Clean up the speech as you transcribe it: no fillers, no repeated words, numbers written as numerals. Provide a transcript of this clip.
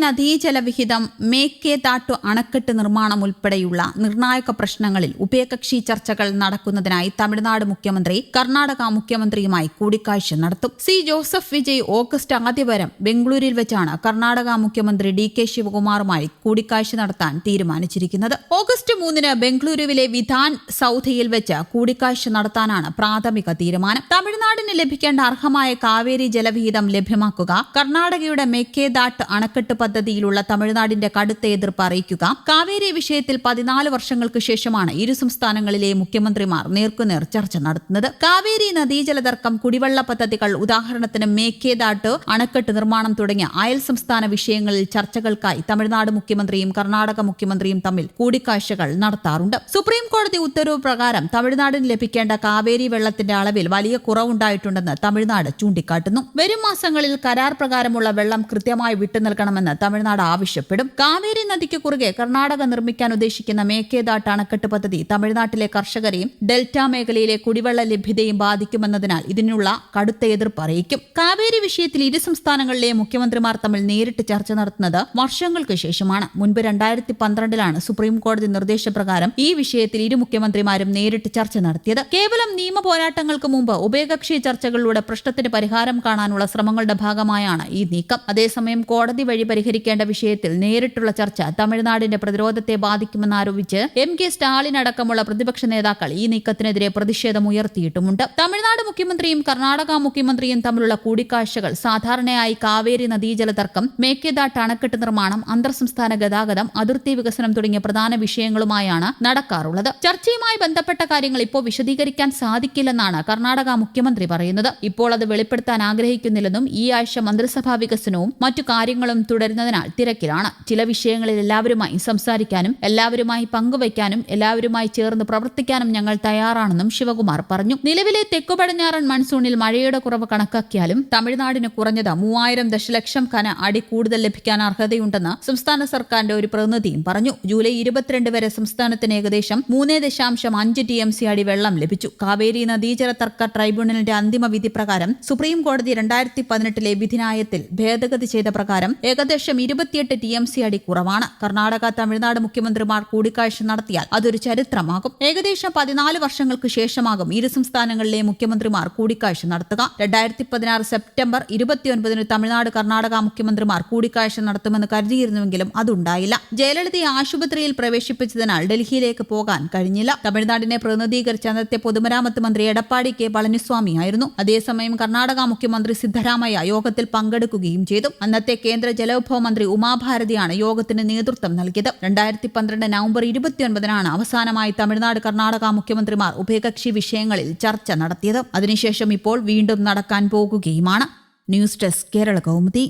നദീജല വിഹിതം, മേക്കേദാട്ടു അണക്കെട്ട് നിർമ്മാണം ഉൾപ്പെടെയുള്ള നിർണായക പ്രശ്നങ്ങളിൽ ഉഭയകക്ഷി ചർച്ചകൾ നടക്കുന്നതിനായി തമിഴ്നാട് മുഖ്യമന്ത്രി കർണാടക മുഖ്യമന്ത്രിയുമായി കൂടിക്കാഴ്ച നടത്തും. സി ജോസഫ് വിജയ് ഓഗസ്റ്റ് ആദ്യവാരം ബംഗളൂരുവിൽ വെച്ചാണ് കർണാടക മുഖ്യമന്ത്രി ഡി.കെ. ശിവകുമാറുമായി കൂടിക്കാഴ്ച നടത്താൻ തീരുമാനിച്ചിരിക്കുന്നത്. ഓഗസ്റ്റ് 3 ബംഗളൂരുവിലെ വിധാൻ സൗധയിൽ വെച്ച് കൂടിക്കാഴ്ച നടത്താനാണ് പ്രാഥമിക തീരുമാനം. തമിഴ്നാടിന് ലഭിക്കേണ്ട അർഹമായ കാവേരി ജലവിഹിതം ലഭ്യമാക്കുക, കർണാടകയുടെ മേക്കേദാട്ട് അണക്കെട്ട് പദ്ധതിയിലുള്ള തമിഴ്നാടിന്റെ കടുത്ത എതിർപ്പ് അറിയിക്കുക. കാവേരി വിഷയത്തിൽ 14 വർഷങ്ങൾക്ക് ശേഷമാണ് ഇരു സംസ്ഥാനങ്ങളിലെ മുഖ്യമന്ത്രിമാർ നേർക്കുനേർ ചർച്ച നടത്തുന്നത്. കാവേരി നദീജല തർക്കം, കുടിവെള്ള പദ്ധതികൾ, ഉദാഹരണത്തിന് മേക്കേദാട്ട് അണക്കെട്ട് നിർമ്മാണം തുടങ്ങിയ അയൽ സംസ്ഥാന വിഷയങ്ങളിൽ ചർച്ചകൾക്കായി തമിഴ്നാട് മുഖ്യമന്ത്രിയും കർണാടക മുഖ്യമന്ത്രിയും തമ്മിൽ കൂടിക്കാഴ്ചകൾ നടത്താറുണ്ട്. സുപ്രീം കോടതി ഉത്തരവ് പ്രകാരം തമിഴ്നാടിന് ലഭിക്കേണ്ട കാവേരി വെള്ളത്തിന്റെ അളവിൽ വലിയ കുറവുണ്ടായിട്ടുണ്ടെന്ന് തമിഴ്നാട് ചൂണ്ടിക്കാട്ടുന്നു. വരും മാസങ്ങളിൽ കരാർ പ്രകാരമുള്ള വെള്ളം കൃത്യമായി വിട്ടു നൽകണമെന്ന് തമിഴ്നാട് ആവശ്യപ്പെടും. കാവേരി നദിക്ക് കുറുകെ കർണാടക നിർമ്മിക്കാൻ ഉദ്ദേശിക്കുന്ന മേക്കേദാട്ട് അണക്കെട്ട് പദ്ധതി തമിഴ്നാട്ടിലെ കർഷകരെയും ഡെൽറ്റ മേഖലയിലെ കുടിവെള്ള ലഭ്യതയും ബാധിക്കുമെന്നതിനാൽ ഇതിനുള്ള കടുത്ത എതിർപ്പ് അറിയിക്കും. കാവേരി വിഷയത്തിൽ ഇരു സംസ്ഥാനങ്ങളിലെയും മുഖ്യമന്ത്രിമാർ തമ്മിൽ നേരിട്ട് ചർച്ച നടത്തുന്നത് വർഷങ്ങൾക്ക് ശേഷമാണ്. മുൻപ് 2012 സുപ്രീം കോടതി നിർദ്ദേശപ്രകാരം ഈ വിഷയത്തിൽ ഇരു മുഖ്യമന്ത്രിമാരും നേരിട്ട് ചർച്ച നടത്തിയത്. കേവലം നിയമ പോരാട്ടങ്ങൾക്ക് മുമ്പ് ഉഭയകക്ഷി ചർച്ചകളിലൂടെ പ്രശ്നത്തിന് പരിഹാരം കാണാനുള്ള ശ്രമങ്ങളുടെ ഭാഗമായാണ് ഈ നീക്കം. അതേസമയം കോടതി വഴി പരിഹരിക്കേണ്ട വിഷയത്തിൽ നേരിട്ടുള്ള ചർച്ച തമിഴ്നാടിന്റെ പ്രതിരോധത്തെ ബാധിക്കുമെന്നാരോപിച്ച് എം.കെ. സ്റ്റാലിൻ അടക്കമുള്ള പ്രതിപക്ഷ നേതാക്കൾ ഈ നീക്കത്തിനെതിരെ പ്രതിഷേധമുയർത്തിയിട്ടുമുണ്ട്. തമിഴ്നാട് മുഖ്യമന്ത്രിയും കർണാടക മുഖ്യമന്ത്രിയും തമ്മിലുള്ള കൂടിക്കാഴ്ചകൾ സാധാരണയായി കാവേരി നദീജല തർക്കം, മേക്കേദാട്ട് അണക്കെട്ട് നിർമ്മാണം, അന്തർ സംസ്ഥാന ഗതാഗതം, അതിർത്തി വികസനം തുടങ്ങിയ പ്രധാന വിഷയങ്ങളുമായാണ് നടക്കാറുള്ളത്. ചർച്ചയുമായി ബന്ധപ്പെട്ട കാര്യങ്ങൾ ഇപ്പോൾ വിശദീകരിക്കാൻ സാധിക്കില്ലെന്നാണ് കർണാടക മുഖ്യമന്ത്രി പറയുന്നത്. ഇപ്പോൾ അത് വെളിപ്പെടുത്താൻ ആഗ്രഹിക്കുന്നില്ലെന്നും ഈ ആഴ്ച മന്ത്രിസഭാ വികസനവും മറ്റു കാര്യങ്ങളും തുടരുന്നതിനാൽ തിരക്കിലാണ്. ചില വിഷയങ്ങളിൽ എല്ലാവരുമായി സംസാരിക്കാനും എല്ലാവരുമായി പങ്കുവയ്ക്കാനും എല്ലാവരുമായി ചേർന്ന് പ്രവർത്തിക്കാനും ഞങ്ങൾ തയ്യാറാണെന്നും ശിവകുമാർ പറഞ്ഞു. നിലവിലെ തെക്കു പടിഞ്ഞാറൻ മൺസൂണിൽ മഴയുടെ കുറവ് കണക്കാക്കിയാലും തമിഴ്നാടിന് കുറഞ്ഞത് 3000 ദശലക്ഷം കന അടി കൂടുതൽ ലഭിക്കാൻ അർഹതയുണ്ടെന്ന് സംസ്ഥാന സർക്കാരിന്റെ ഒരു പ്രതിനിധിയും പറഞ്ഞു. ജൂലൈ 22 വരെ സംസ്ഥാനത്തിന് ഏകദേശം 3.5 TMC അടി വെള്ളം ലഭിച്ചു. കാവേരി നദീജല തർക്ക ട്രൈബ്യൂണലിന്റെ അന്തിമ വിധി പ്രകാരം സുപ്രീം കോടതി 2018 വിധിന്യായത്തിൽ ഭേദഗതി ചെയ്ത പ്രകാരം ഏകദേശം 28 TMC അടി കുറവാണ്. കർണാടക തമിഴ്നാട് മുഖ്യമന്ത്രിമാർ കൂടിക്കാഴ്ച നടത്തിയാൽ അതൊരു ചരിത്രമാകും. ഏകദേശം 14 വർഷങ്ങൾക്ക് ശേഷമാകും ഇരു സംസ്ഥാനങ്ങളിലെ മുഖ്യമന്ത്രിമാർ കൂടിക്കാഴ്ച നടത്തുക. 2016 സെപ്റ്റംബർ 29 തമിഴ്നാട് കർണാടക മുഖ്യമന്ത്രിമാർ കൂടിക്കാഴ്ച നടത്തുമെന്ന് കരുതിയിരുന്നുവെങ്കിലും അതുണ്ടായില്ല. ജയലളിതയെ ആശുപത്രിയിൽ പ്രവേശിപ്പിച്ചതിനാൽ ഡൽഹിയിലേക്ക് പോകാൻ കഴിഞ്ഞില്ല. തമിഴ്നാടിനെ പ്രതിനിധീകരിച്ച അന്നത്തെ പൊതുമരാമത്ത് മന്ത്രി എടപ്പാടി കെ പളനിസ്വാമിയായിരുന്നു. അതേസമയം കർണാടക മുഖ്യമന്ത്രി സിദ്ധരാമയ്യ യോഗത്തിൽ പങ്കെടുക്കുകയും ചെയ്തു. അന്നത്തെ കേന്ദ്ര ജലവിഭവ മന്ത്രി ഉമാഭാരതിയാണ് യോഗത്തിന് നേതൃത്വം നൽകിയത്. 2012 നവംബർ 29 അവസാനമായി തമിഴ്നാട് കർണാടക മുഖ്യമന്ത്രിമാർ ഉഭയകക്ഷി വിഷയങ്ങളിൽ ചർച്ച നടത്തിയത്. അതിനുശേഷം ഇപ്പോൾ വീണ്ടും നടക്കാൻ പോകുകയുമാണ്. News desk Kerala Kaumudi.